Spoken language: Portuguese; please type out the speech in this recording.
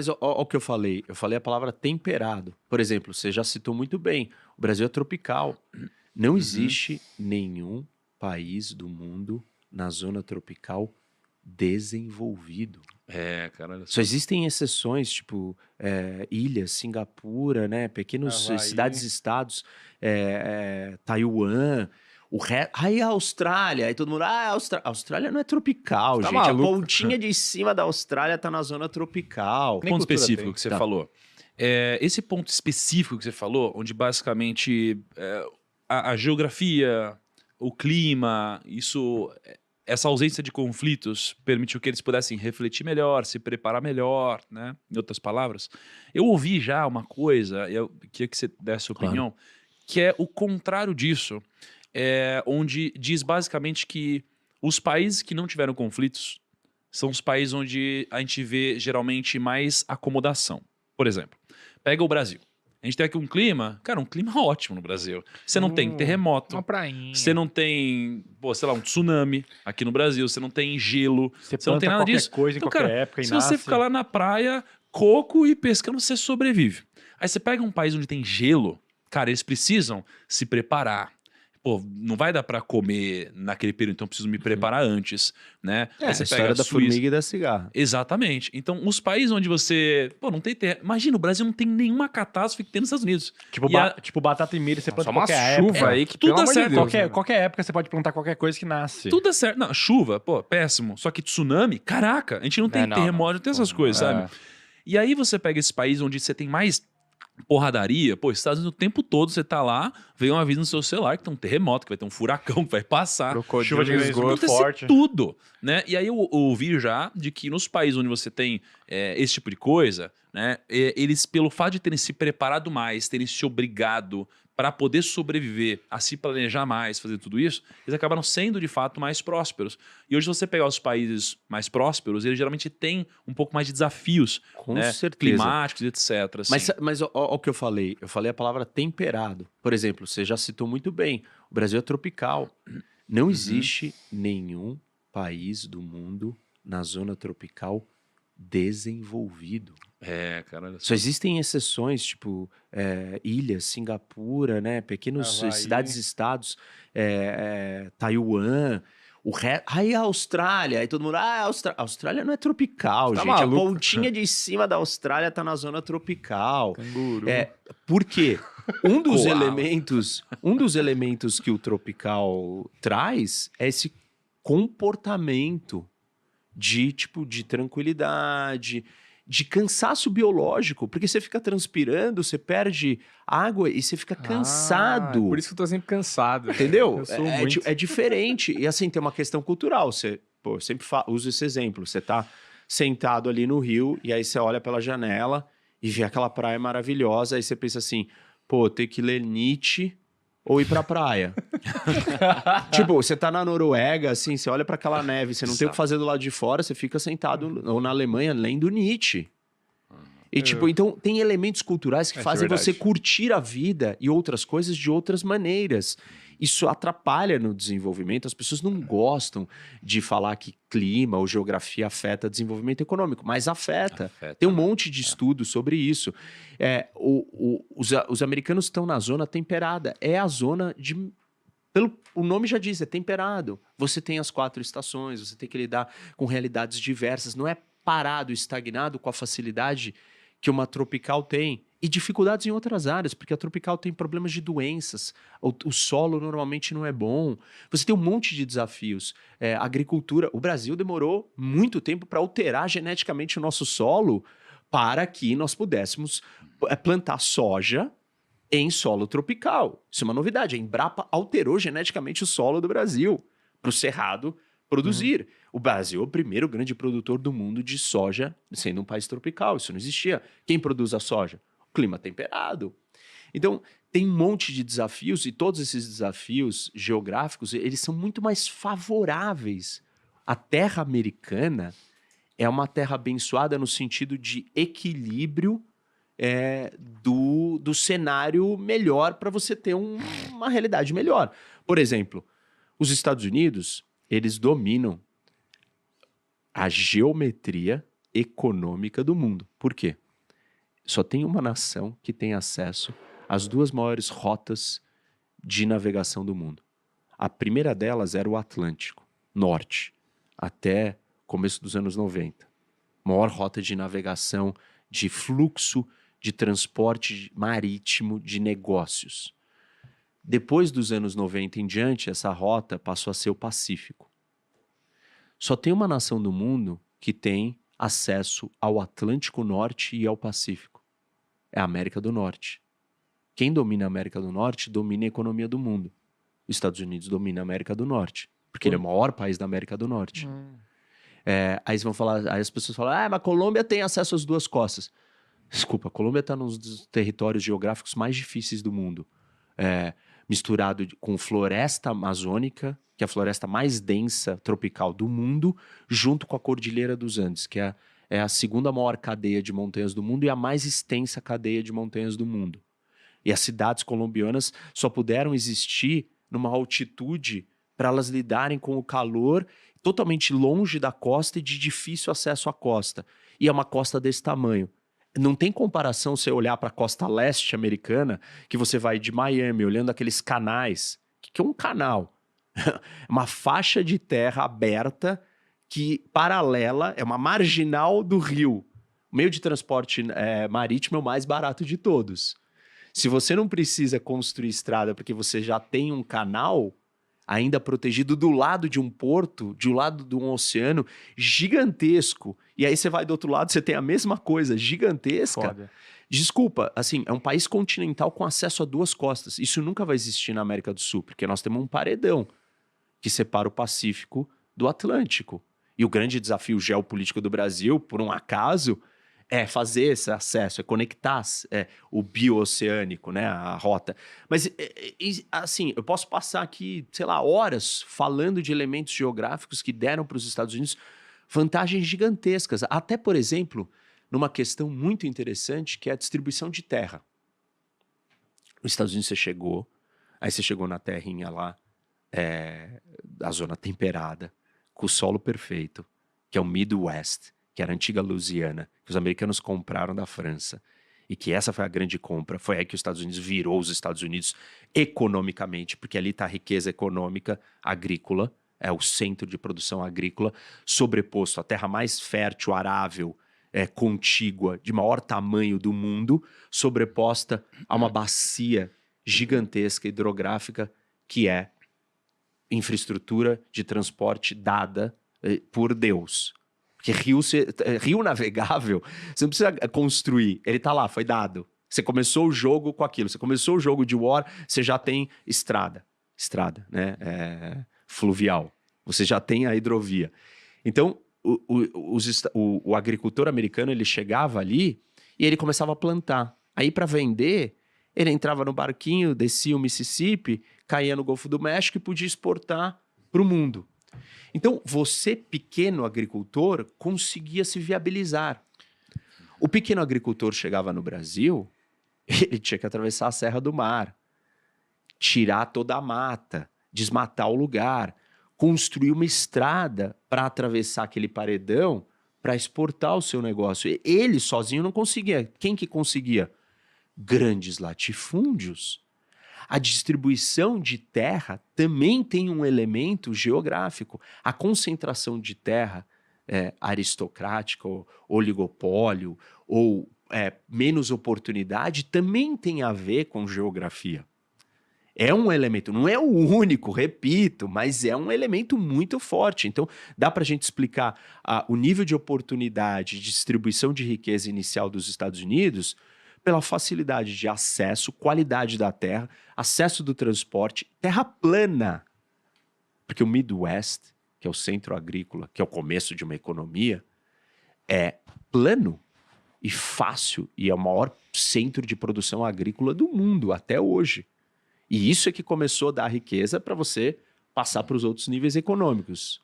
Mas ó o que eu falei a palavra temperado. Por exemplo, você já citou muito bem, o Brasil é tropical. Não Uhum. existe nenhum país do mundo na zona tropical desenvolvido. É, cara, olha Só só. existem exceções, tipo, ilhas, Singapura, né, pequenos Havaí. cidades-estados, Taiwan, aí a Austrália, aí todo mundo, a Austrália não é tropical, Você tá gente, a maluco? pontinha de cima da Austrália tá na zona tropical. Nem Ponto cultura específico tem. que você Tá. falou. Esse ponto específico que você falou, onde basicamente a geografia, o clima, essa ausência de conflitos permitiu que eles pudessem refletir melhor, se preparar melhor, né? Em outras palavras. Eu ouvi já uma coisa, eu queria que você desse sua Claro. opinião, que é o contrário disso, onde diz basicamente que os países que não tiveram conflitos são os países onde a gente vê geralmente mais acomodação. Por exemplo, pega o Brasil. A gente tem aqui um clima, cara, um clima ótimo no Brasil. Você não tem Uma terremoto, prainha. você não tem, pô, sei lá, um tsunami aqui no Brasil, você não tem gelo, Você você não tem planta nada qualquer disso. coisa em Então, qualquer cara, época e se você nasce. ficar lá na praia, coco e pescando, você sobrevive. Aí você pega um país onde tem gelo, cara, eles precisam se preparar. Pô, não vai dar pra comer naquele período, então eu preciso me preparar antes, né? É, Aí a você pega história a da Suíça. formiga e da cigarra. Exatamente. Então, os países onde você. Pô, não tem terra. Imagina, o Brasil não tem nenhuma catástrofe que tem nos Estados Unidos. Tipo, E tipo batata e milho, você planta Só uma qualquer chuva época. aí que, tudo pelo dá amor certo. de Deus. né? Qualquer época você pode plantar qualquer coisa que nasce. Tudo é certo. Não, chuva, pô, péssimo. Só que tsunami, caraca, a gente não tem Não, terremoto, não tem essas coisas, sabe? E aí você pega esse país onde você tem mais porradaria, pô, Estados Unidos o tempo todo você tá lá, vem um aviso no seu celular que tem um terremoto, que vai ter um furacão que vai passar. Crocodilo Chuva de no granizo esgoto. muito Acontece forte. tudo, né? E aí eu ouvi já de que nos países onde você tem esse tipo de coisa, né? Eles, pelo fato de terem se preparado mais, terem se obrigado para poder sobreviver, a se planejar mais, fazer tudo isso, eles acabaram sendo de fato mais prósperos. E hoje, se você pegar os países mais prósperos, eles geralmente têm um pouco mais de desafios, Com né? certeza. Climáticos, etc. Assim. Mas ó o que eu falei a palavra temperado. Por exemplo, você já citou muito bem, o Brasil é tropical. Não existe nenhum país do mundo na zona tropical desenvolvido. Cara, olha Só só. existem exceções, tipo, ilhas, Singapura, né, pequenos Havaí. cidades-estados, Taiwan, aí a Austrália, aí todo mundo, a Austrália não é tropical, Você tá gente, a maluco? pontinha de cima da Austrália tá na zona tropical. Canguru. Por quê? Um dos Koala. elementos que o tropical traz é esse comportamento de tranquilidade, de cansaço biológico, porque você fica transpirando, você perde água e você fica cansado. Por isso que eu tô sempre cansado. Entendeu? Eu sou muito. É diferente. E assim, tem uma questão cultural. Eu sempre uso esse exemplo. Você tá sentado ali no rio e aí você olha pela janela e vê aquela praia maravilhosa, aí você pensa assim, pô, ter que ler Nietzsche ou ir pra praia. Tipo, você tá na Noruega, assim, você olha pra aquela neve, você não tem o que fazer do lado de fora, você fica sentado, ou na Alemanha, lendo Nietzsche. E tipo, então tem elementos culturais que Isso é fazem você verdade. curtir a vida e outras coisas de outras maneiras. Isso atrapalha no desenvolvimento, as pessoas não gostam de falar que clima ou geografia afeta desenvolvimento econômico, mas afeta. Tem um monte de estudos sobre isso. Os americanos estão na zona temperada, é a zona de... o nome já diz, é temperado. Você tem as 4 estações, você tem que lidar com realidades diversas, não é parado, estagnado com a facilidade que uma tropical tem. E dificuldades em outras áreas, porque a tropical tem problemas de doenças, o solo normalmente não é bom. Você tem um monte de desafios. Agricultura, o Brasil demorou muito tempo para alterar geneticamente o nosso solo para que nós pudéssemos plantar soja em solo tropical. Isso é uma novidade. A Embrapa alterou geneticamente o solo do Brasil para o cerrado produzir. O Brasil é o primeiro grande produtor do mundo de soja, sendo um país tropical. Isso não existia. Quem produz a soja? O clima temperado. Então, tem um monte de desafios e todos esses desafios geográficos, eles são muito mais favoráveis. A terra americana é uma terra abençoada no sentido de equilíbrio do cenário melhor para você ter uma realidade melhor. Por exemplo, os Estados Unidos, eles dominam a geometria econômica do mundo. Por quê? Só tem uma nação que tem acesso às duas maiores rotas de navegação do mundo. A primeira delas era o Atlântico Norte, até começo dos anos 90. Maior rota de navegação, de fluxo de transporte marítimo de negócios. Depois dos anos 90 em diante, essa rota passou a ser o Pacífico. Só tem uma nação do mundo que tem acesso ao Atlântico Norte e ao Pacífico. É a América do Norte. Quem domina a América do Norte domina a economia do mundo. Os Estados Unidos domina a América do Norte, porque ele é o maior país da América do Norte. Aí vão falar, aí as pessoas falam, mas a Colômbia tem acesso às duas costas. Desculpa, a Colômbia está nos dos territórios geográficos mais difíceis do mundo. Misturado com floresta amazônica, que é a floresta mais densa tropical do mundo, junto com a Cordilheira dos Andes, que é a segunda maior cadeia de montanhas do mundo e a mais extensa cadeia de montanhas do mundo. E as cidades colombianas só puderam existir numa altitude para elas lidarem com o calor totalmente longe da costa e de difícil acesso à costa. E é uma costa desse tamanho. Não tem comparação você olhar para a costa leste americana, que você vai de Miami, olhando aqueles canais. O que é um canal? Uma faixa de terra aberta que, paralela, é uma marginal do rio. O meio de transporte marítimo é o mais barato de todos. Se você não precisa construir estrada porque você já tem um canal ainda protegido do lado de um porto, de um lado de um oceano gigantesco, e aí você vai do outro lado, você tem a mesma coisa gigantesca. Foda. Desculpa, assim, é um país continental com acesso a duas costas. Isso nunca vai existir na América do Sul, porque nós temos um paredão que separa o Pacífico do Atlântico. E o grande desafio geopolítico do Brasil, por um acaso, é fazer esse acesso, é conectar o bio-oceânico, né, a rota. Mas, assim, eu posso passar aqui, sei lá, horas falando de elementos geográficos que deram para os Estados Unidos vantagens gigantescas. Até, por exemplo, numa questão muito interessante, que é a distribuição de terra. Nos Estados Unidos aí você chegou na terrinha lá, a zona temperada, com o solo perfeito, que é o Midwest, que era a antiga Louisiana, que os americanos compraram da França, e que essa foi a grande compra. Foi aí que os Estados Unidos virou os Estados Unidos economicamente, porque ali está a riqueza econômica agrícola, é o centro de produção agrícola, sobreposto à terra mais fértil, arável, contígua, de maior tamanho do mundo, sobreposta a uma bacia gigantesca hidrográfica que é infraestrutura de transporte dada por Deus. Porque rio navegável, você não precisa construir, ele tá lá, foi dado. Você começou o jogo com aquilo, você começou o jogo de war, você já tem estrada, né? Fluvial, você já tem a hidrovia. Então, o agricultor americano, ele chegava ali e ele começava a plantar. Aí, para vender, ele entrava no barquinho, descia o Mississippi, caía no Golfo do México e podia exportar para o mundo. Então, você, pequeno agricultor, conseguia se viabilizar. O pequeno agricultor chegava no Brasil, ele tinha que atravessar a Serra do Mar, tirar toda a mata, desmatar o lugar, construir uma estrada para atravessar aquele paredão para exportar o seu negócio. Ele sozinho não conseguia. Quem que conseguia? Grandes latifúndios. A distribuição de terra também tem um elemento geográfico. A concentração de terra aristocrática, ou oligopólio, ou menos oportunidade, também tem a ver com geografia. É um elemento, não é o único, repito, mas é um elemento muito forte. Então, dá para a gente explicar o nível de oportunidade de distribuição de riqueza inicial dos Estados Unidos pela facilidade de acesso, qualidade da terra, acesso do transporte, terra plana. Porque o Midwest, que é o centro agrícola, que é o começo de uma economia, é plano e fácil e é o maior centro de produção agrícola do mundo até hoje. E isso é que começou a dar riqueza para você passar para os outros níveis econômicos.